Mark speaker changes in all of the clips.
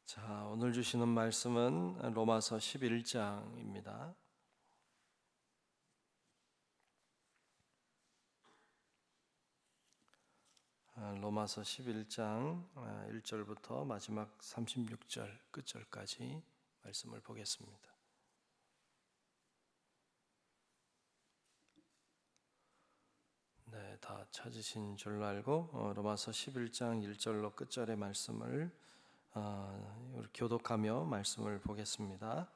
Speaker 1: 자, 오늘 주시는 말씀은 로마서 11장입니다. 로마서 11장 1절부터 마지막 36절 끝절까지 말씀을 보겠습니다. 네, 다 찾으신 줄로 알고 로마서 11장 1절로 끝절의 말씀을 교독하며 말씀을 보겠습니다.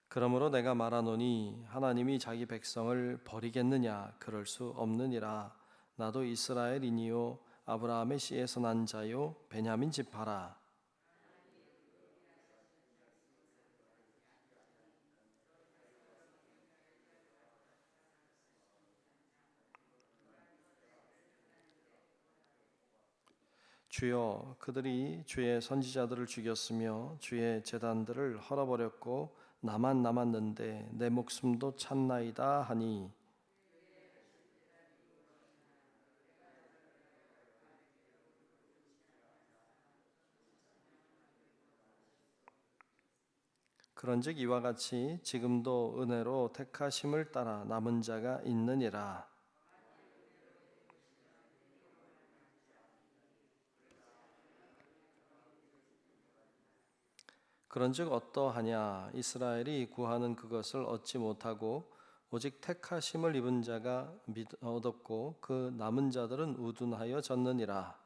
Speaker 1: 그러므로 내가 말하노니 하나님이 자기 백성을 버리겠느냐? 그럴 수 없느니라. 나도 이스라엘이니요 아브라함의 씨에서 난 자요 베냐민 지파라. 주여, 그들이 주의 선지자들을 죽였으며 주의 제단들을 헐어버렸고 나만 남았는데 내 목숨도 찼나이다 하니, 그런즉 이와 같이 지금도 은혜로 택하심을 따라 남은 자가 있느니라. 그런즉 어떠하냐? 이스라엘이 구하는 그것을 얻지 못하고 오직 택하심을 입은 자가 얻었고 그 남은 자들은 우둔하여 졌느니라.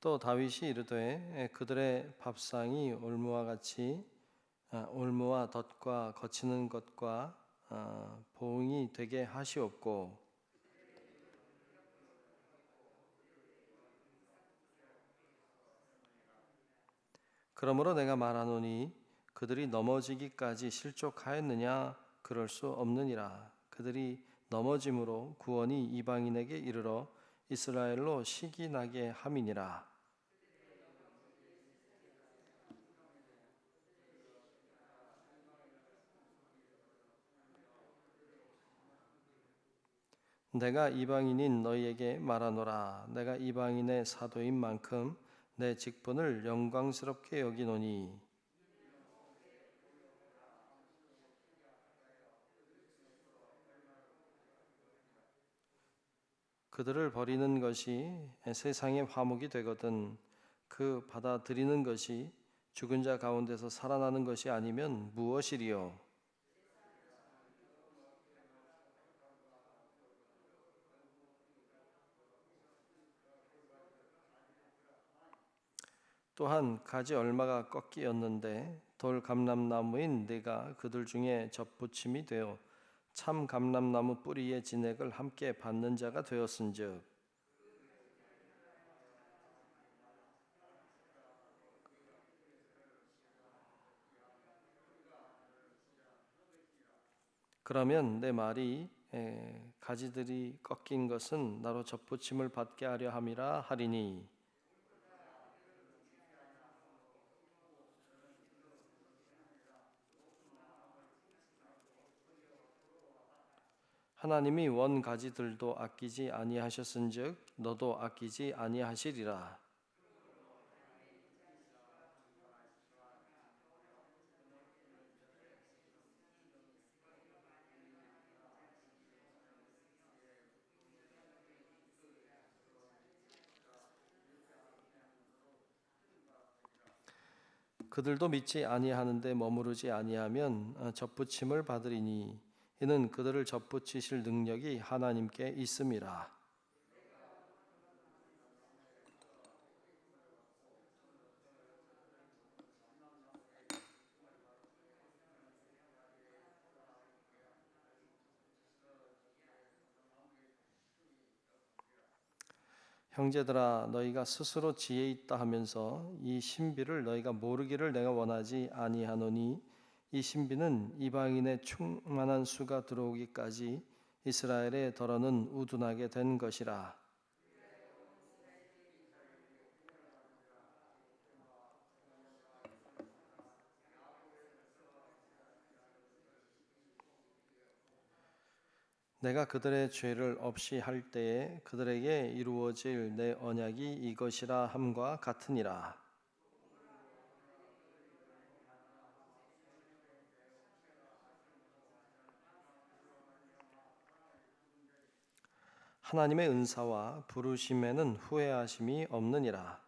Speaker 1: 또 다윗이 이르되 그들의 밥상이 올무와 같이 올무와 덫과 거치는 것과 보응이 되게 하시옵고, 그러므로 내가 말하노니 그들이 넘어지기까지 실족하였느냐? 그럴 수 없느니라. 그들이 넘어짐으로 구원이 이방인에게 이르러 이스라엘로 시기 나게 함이니라. 내가 이방인인 너희에게 말하노라. 내가 이방인의 사도인 만큼 내 직분을 영광스럽게 여기노니, 그들을 버리는 것이 세상의 화목이 되거든 그 받아들이는 것이 죽은 자 가운데서 살아나는 것이 아니면 무엇이리요? 또한 가지 얼마가 꺾이었는데 돌 감람나무인 네가 그들 중에 접붙임이 되어 참 감람나무 뿌리의 진액을 함께 받는 자가 되었은즉, 그러면 내 말이 가지들이 꺾인 것은 나로 접붙임을 받게 하려 함이라 하리니, 하나님이 원 가지들도 아끼지 아니하셨은즉 너도 아끼지 아니하시리라. 그들도 믿지 아니하는데 머무르지 아니하면 접붙임을 받으리니 이는 그들을 접붙이실 능력이 하나님께 있음이라. 형제들아, 너희가 스스로 지혜 있다 하면서 이 신비를 너희가 모르기를 내가 원하지 아니하노니, 이 신비는 이방인의 충만한 수가 들어오기까지 이스라엘의 더러는 우둔하게 된 것이라. 내가 그들의 죄를 없이 할 때에 그들에게 이루어질 내 언약이 이것이라 함과 같으니라. 하나님의 은사와 부르심에는 후회하심이 없느니라.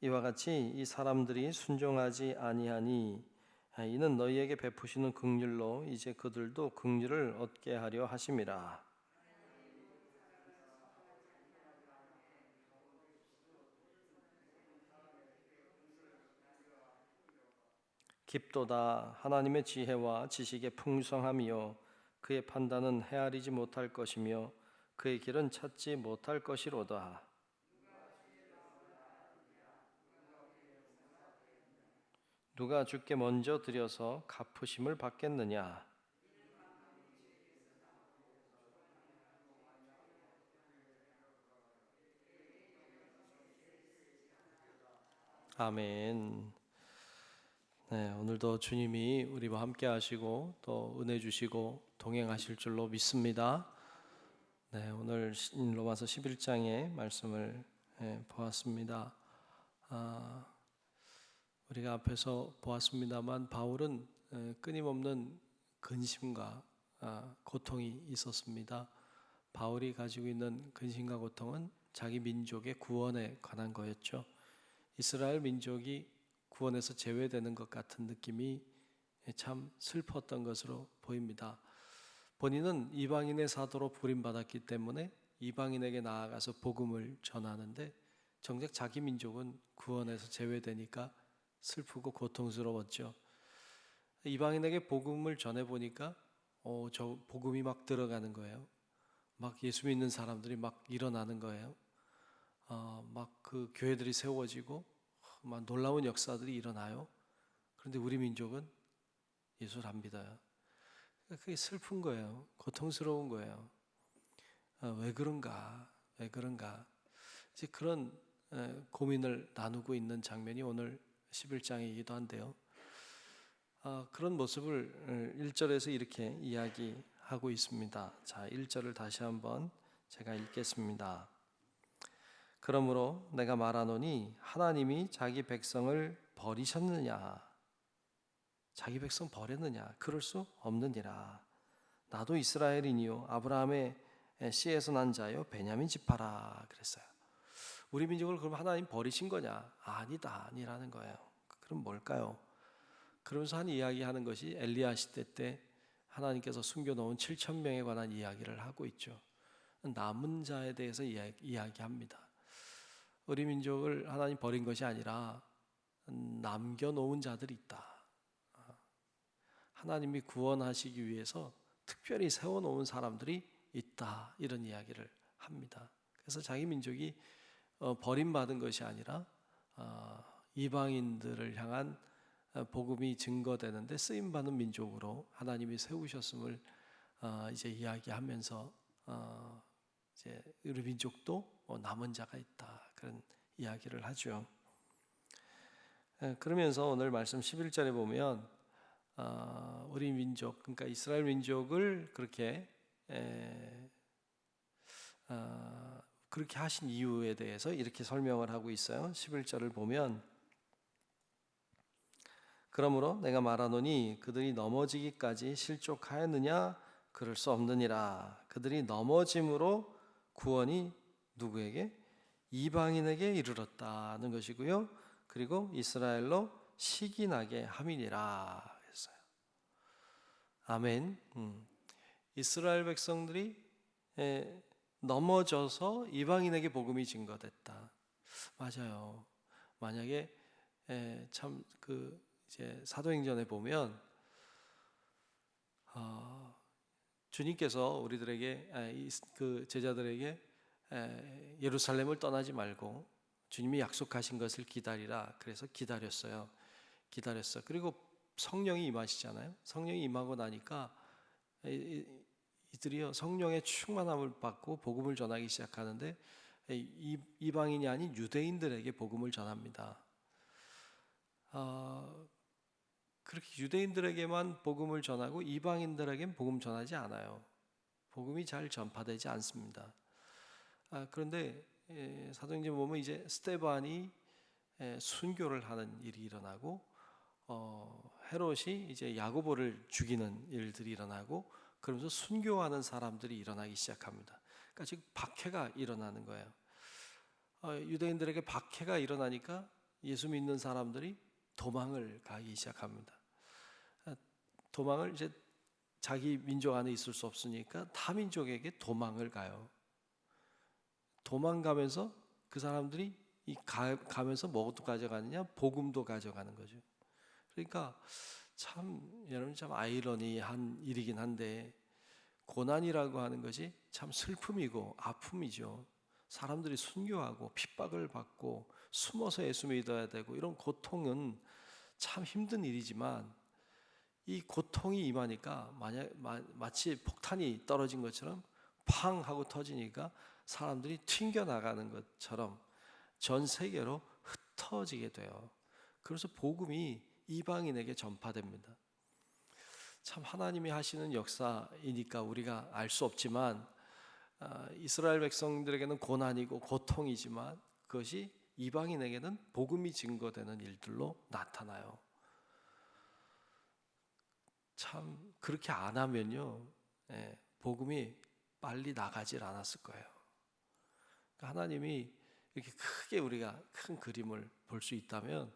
Speaker 1: 이와 같이 이 사람들이 순종하지 아니하니 이는 너희에게 베푸시는 긍휼로 이제 그들도 긍휼을 얻게 하려 하심이라. 깊도다 하나님의 지혜와 지식의 풍성함이요 그의 판단은 헤아리지 못할 것이며 그의 길은 찾지 못할 것이로다. 누가 주께 먼저 드려서 갚으심을 받겠느냐? 아멘. 네, 오늘도 주님이 우리와 함께 하시고 또 은혜 주시고 동행하실 줄로 믿습니다. 네, 오늘 로마서 11장의 말씀을 보았습니다. 우리가 앞에서 보았습니다만 바울은 끊임없는 근심과 고통이 있었습니다. 바울이 가지고 있는 근심과 고통은 자기 민족의 구원에 관한 거였죠. 이스라엘 민족이 구원에서 제외되는 것 같은 느낌이 참 슬펐던 것으로 보입니다. 본인은 이방인의 사도로 부름받았기 때문에 이방인에게 나아가서 복음을 전하는데 정작 자기 민족은 구원에서 제외되니까 슬프고 고통스러웠죠. 이방인에게 복음을 전해보니까 저 복음이 막 들어가는 거예요. 막 예수 믿는 사람들이 막 일어나는 거예요. 막 그 교회들이 세워지고 막 놀라운 역사들이 일어나요. 그런데 우리 민족은 예수를 안 믿어요. 그게 슬픈 거예요. 고통스러운 거예요. 왜 그런가? 왜 그런가? 이제 그런 고민을 나누고 있는 장면이 오늘 11장이기도 한데요. 그런 모습을 1절에서 이렇게 이야기하고 있습니다. 자, 1절을 다시 한번 제가 읽겠습니다. 그러므로 내가 말하노니 하나님이 자기 백성을 버리셨느냐? 자기 백성 버렸느냐? 그럴 수 없느니라. 나도 이스라엘이니요 아브라함의 씨에서 난 자요 베냐민 지파라 그랬어요. 우리 민족을 그럼 하나님 버리신 거냐? 아니라는 거예요. 그럼 뭘까요? 그러면서 한 이야기하는 것이 엘리야 시대 때 하나님께서 숨겨놓은 7천 명에 관한 이야기를 하고 있죠. 남은 자에 대해서 이야기합니다. 우리 민족을 하나님 버린 것이 아니라 남겨놓은 자들이 있다. 하나님이 구원하시기 위해서 특별히 세워놓은 사람들이 있다. 이런 이야기를 합니다. 그래서 자기 민족이 버림받은 것이 아니라 이방인들을 향한 복음이 증거되는데 쓰임받는 민족으로 하나님이 세우셨음을 이제 이야기하면서 이제 우리 민족도 남은 자가 있다. 그런 이야기를 하죠. 그러면서 오늘 말씀 11절에 보면 우리 민족, 그러니까 이스라엘 민족을 그렇게 하신 이유에 대해서 이렇게 설명을 하고 있어요. 11절을 보면 그러므로 내가 말하노니 그들이 넘어지기까지 실족하였느냐? 그럴 수 없느니라. 그들이 넘어짐으로 구원이 누구에게? 이방인에게 이르렀다는 것이고요. 그리고 이스라엘로 시기나게 함이니라 했어요. 아멘. 이스라엘 백성들이 넘어져서 이방인에게 복음이 증거됐다. 맞아요. 만약에 참 이제 사도행전에 보면 주님께서 우리들에게 그 제자들에게 예루살렘을 떠나지 말고 주님이 약속하신 것을 기다리라. 그래서 기다렸어요. 그리고 성령이 임하시잖아요. 성령이 임하고 나니까 이들이요 성령의 충만함을 받고 복음을 전하기 시작하는데 이방인이 아닌 유대인들에게 복음을 전합니다. 그렇게 유대인들에게만 복음을 전하고 이방인들에게는 복음 전하지 않아요. 복음이 잘 전파되지 않습니다. 그런데 사도행전 보면 이제 스데반이 순교를 하는 일이 일어나고 헤롯이 이제 야고보를 죽이는 일들이 일어나고 그러면서 순교하는 사람들이 일어나기 시작합니다. 그러니까 지금 박해가 일어나는 거예요. 유대인들에게 박해가 일어나니까 예수 믿는 사람들이 도망을 가기 시작합니다. 도망을 이제 자기 민족 안에 있을 수 없으니까 타 민족에게 도망을 가요. 도망가면서 그 사람들이 가면서 뭐도 가져가느냐? 복음도 가져가는 거죠. 그러니까 여러분 참 아이러니한 일이긴 한데 고난이라고 하는 것이 참 슬픔이고 아픔이죠. 사람들이 순교하고 핍박을 받고 숨어서 예수 믿어야 되고 이런 고통은 참 힘든 일이지만 이 고통이 임하니까 마치 폭탄이 떨어진 것처럼 팡 하고 터지니까 사람들이 튕겨나가는 것처럼 전 세계로 흩어지게 돼요. 그래서 복음이 이방인에게 전파됩니다. 참 하나님이 하시는 역사이니까 우리가 알 수 없지만 이스라엘 백성들에게는 고난이고 고통이지만 그것이 이방인에게는 복음이 증거되는 일들로 나타나요. 참 그렇게 안 하면요, 복음이 빨리 나가질 않았을 거예요. 하나님이 이렇게 크게 우리가 큰 그림을 볼 수 있다면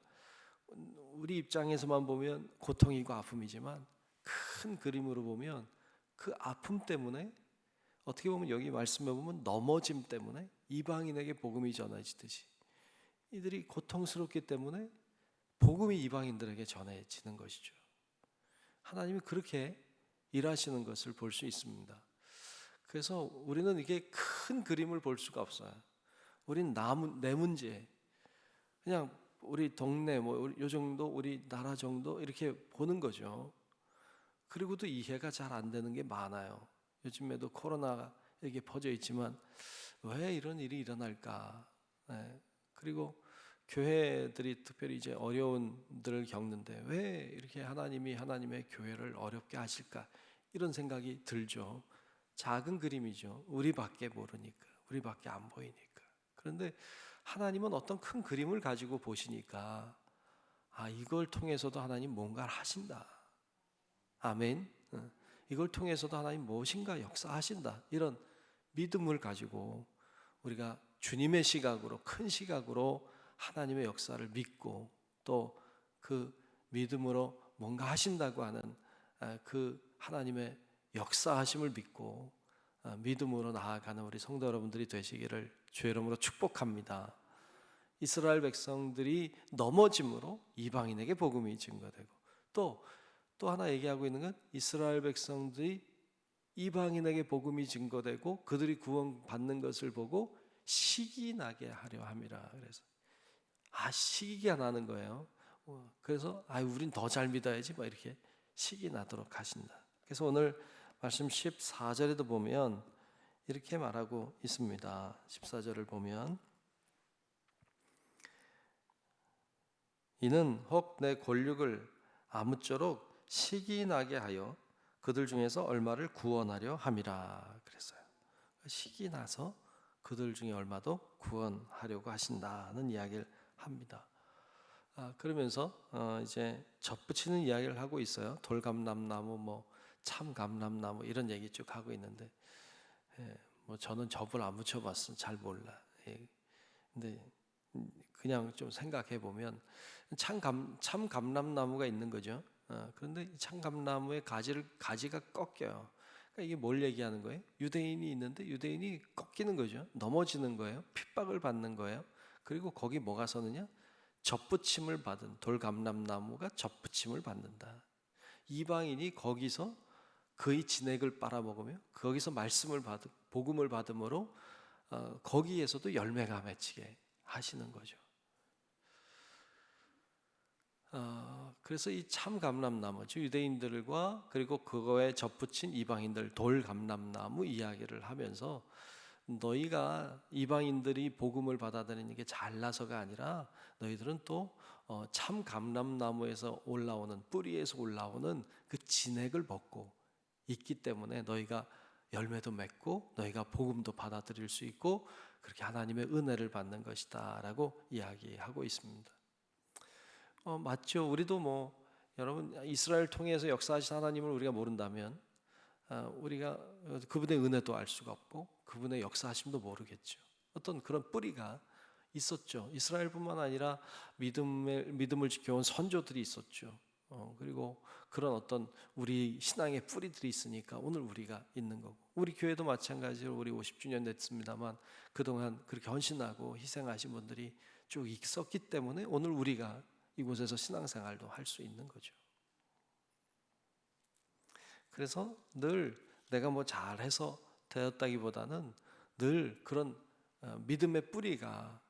Speaker 1: 우리 입장에서만 보면 고통이고 아픔이지만 큰 그림으로 보면 그 아픔 때문에 어떻게 보면 여기 말씀해 보면 넘어짐 때문에 이방인에게 복음이 전해지듯이 이들이 고통스럽기 때문에 복음이 이방인들에게 전해지는 것이죠. 하나님이 그렇게 일하시는 것을 볼 수 있습니다. 그래서 우리는 이게 큰 그림을 볼 수가 없어요. 우린 내 문제, 그냥 우리 동네 요 정도, 우리 나라 정도 이렇게 보는 거죠. 그리고도 이해가 잘 안 되는 게 많아요. 요즘에도 코로나가 이렇게 퍼져 있지만 왜 이런 일이 일어날까? 그리고 교회들이 특별히 이제 어려운 일을 겪는데 왜 이렇게 하나님이 하나님의 교회를 어렵게 하실까? 이런 생각이 들죠. 작은 그림이죠. 우리밖에 모르니까, 우리밖에 안 보이니까. 그런데 하나님은 어떤 큰 그림을 가지고 보시니까 이걸 통해서도 하나님 뭔가를 하신다. 아멘. 이걸 통해서도 하나님 무엇인가 역사하신다. 이런 믿음을 가지고 우리가 주님의 시각으로, 큰 시각으로 하나님의 역사를 믿고 또 그 믿음으로 뭔가 하신다고 하는 그 하나님의 역사하심을 믿고 믿음으로 나아가는 우리 성도 여러분들이 되시기를 주의 이름으로 축복합니다. 이스라엘 백성들이 넘어짐으로 이방인에게 복음이 증거되고 또 하나 얘기하고 있는 건 이스라엘 백성들이 이방인에게 복음이 증거되고 그들이 구원받는 것을 보고 시기 나게 하려 함이라. 그래서 시기가 나는 거예요. 그래서 우린 더 잘 믿어야지 이렇게 시기 나도록 하신다. 그래서 오늘 말씀 14절에도 보면 이렇게 말하고 있습니다. 14절을 보면 이는 혹 내 권력을 아무쪼록 시기 나게 하여 그들 중에서 얼마를 구원하려 함이라 그랬어요. 시기 나서 그들 중에 얼마도 구원하려고 하신다는 이야기를 합니다. 그러면서 이제 접붙이는 이야기를 하고 있어요. 돌감람나무, 참감람나무 이런 얘기 쭉 하고 있는데 저는 접을 안 붙여봤어, 잘 몰라. 근데 그냥 좀 생각해 보면 참감람나무가 있는 거죠. 그런데 참감나무의 가지가 꺾여요. 그러니까 이게 뭘 얘기하는 거예요? 유대인이 있는데 유대인이 꺾이는 거죠. 넘어지는 거예요. 핍박을 받는 거예요. 그리고 거기 뭐가 서느냐? 접붙임을 받은 돌감람나무가 접붙임을 받는다. 이방인이 거기서 그의 진액을 빨아먹으며 거기서 복음을 받음으로 거기에서도 열매가 맺히게 하시는 거죠. 그래서 이 참감람나무죠. 유대인들과 그리고 그거에 접붙인 이방인들 돌감람나무 이야기를 하면서 너희가 이방인들이 복음을 받아들이는 게 잘나서가 아니라 너희들은 또 참 감람나무에서 올라오는, 뿌리에서 올라오는 그 진액을 먹고 있기 때문에 너희가 열매도 맺고 너희가 복음도 받아들일 수 있고 그렇게 하나님의 은혜를 받는 것이다 라고 이야기하고 있습니다. 맞죠. 우리도 여러분 이스라엘 통해서 역사하신 하나님을 우리가 모른다면 우리가 그분의 은혜도 알 수가 없고 그분의 역사하심도 모르겠죠. 어떤 그런 뿌리가 있었죠. 이스라엘뿐만 아니라 믿음을 지켜온 선조들이 있었죠. 그리고 그런 어떤 우리 신앙의 뿌리들이 있으니까 오늘 우리가 있는 거고, 우리 교회도 마찬가지로 우리 50주년 됐습니다만 그동안 그렇게 헌신하고 희생하신 분들이 쭉 있었기 때문에 오늘 우리가 이곳에서 신앙생활도 할 수 있는 거죠. 그래서 늘 내가 잘해서 되었다기보다는 늘 그런 믿음의 뿌리가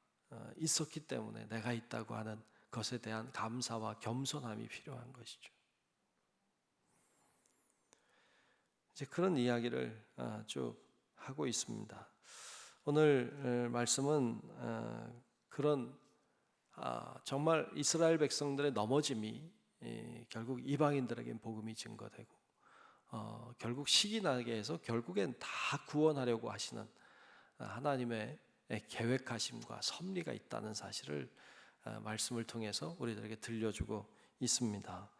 Speaker 1: 있었기 때문에 내가 있다고 하는 것에 대한 감사와 겸손함이 필요한 것이죠. 이제 그런 이야기를 쭉 하고 있습니다. 오늘 말씀은 그런 정말 이스라엘 백성들의 넘어짐이 결국 이방인들에겐 복음이 증거되고 결국 시기 나게 해서 결국엔 다 구원하려고 하시는 하나님의 계획하심과 섭리가 있다는 사실을 말씀을 통해서 우리들에게 들려주고 있습니다.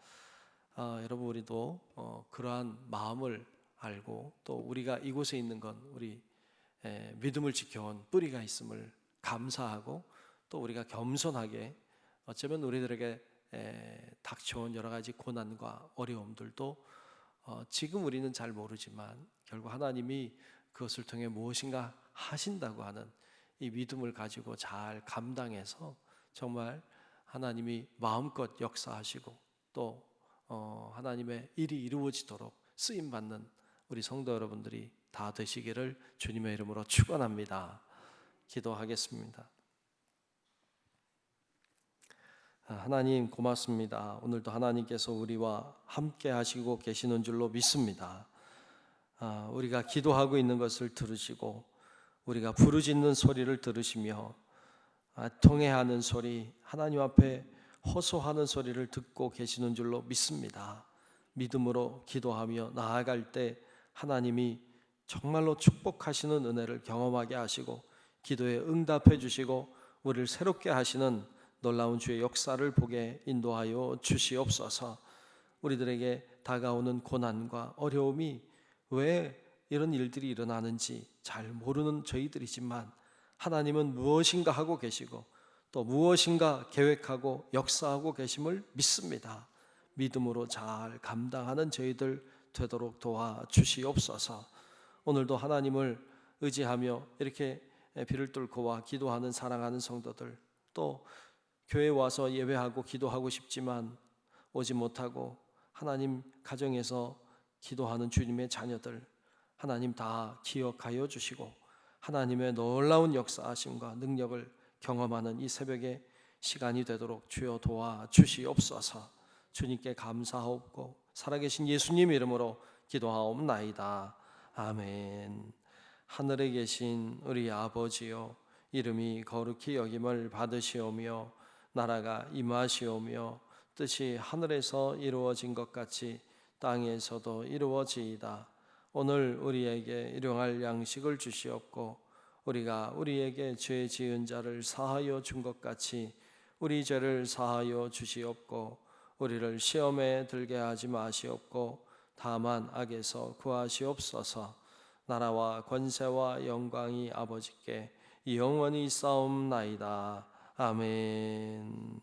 Speaker 1: 여러분 우리도 그러한 마음을 알고 또 우리가 이곳에 있는 건 우리 믿음을 지켜온 뿌리가 있음을 감사하고 또 우리가 겸손하게 어쩌면 우리들에게 닥쳐온 여러 가지 고난과 어려움들도 지금 우리는 잘 모르지만 결국 하나님이 그것을 통해 무엇인가 하신다고 하는 이 믿음을 가지고 잘 감당해서 정말 하나님이 마음껏 역사하시고 또 하나님의 일이 이루어지도록 쓰임받는 우리 성도 여러분들이 다 되시기를 주님의 이름으로 축원합니다. 기도하겠습니다. 하나님 고맙습니다. 오늘도 하나님께서 우리와 함께 하시고 계시는 줄로 믿습니다. 우리가 기도하고 있는 것을 들으시고 우리가 부르짖는 소리를 들으시며 통회하는 소리, 하나님 앞에 호소하는 소리를 듣고 계시는 줄로 믿습니다. 믿음으로 기도하며 나아갈 때 하나님이 정말로 축복하시는 은혜를 경험하게 하시고 기도에 응답해 주시고 우리를 새롭게 하시는 놀라운 주의 역사를 보게 인도하여 주시옵소서. 우리들에게 다가오는 고난과 어려움이 왜 이런 일들이 일어나는지 잘 모르는 저희들이지만 하나님은 무엇인가 하고 계시고 또 무엇인가 계획하고 역사하고 계심을 믿습니다. 믿음으로 잘 감당하는 저희들 되도록 도와주시옵소서. 오늘도 하나님을 의지하며 이렇게 비를 뚫고 와 기도하는 사랑하는 성도들, 또 교회에 와서 예배하고 기도하고 싶지만 오지 못하고 하나님 가정에서 기도하는 주님의 자녀들, 하나님 다 기억하여 주시고 하나님의 놀라운 역사하심과 능력을 경험하는 이 새벽의 시간이 되도록 주여 도와주시옵소서. 주님께 감사하옵고 살아계신 예수님 이름으로 기도하옵나이다. 아멘. 하늘에 계신 우리 아버지여, 이름이 거룩히 여김을 받으시오며 나라가 임하시오며 뜻이 하늘에서 이루어진 것 같이 땅에서도 이루어지이다. 오늘 우리에게 일용할 양식을 주시옵고 우리가 우리에게 죄 지은 자를 사하여 준 것 같이 우리 죄를 사하여 주시옵고 우리를 시험에 들게 하지 마시옵고 다만 악에서 구하시옵소서. 나라와 권세와 영광이 아버지께 영원히 싸움나이다. 아멘.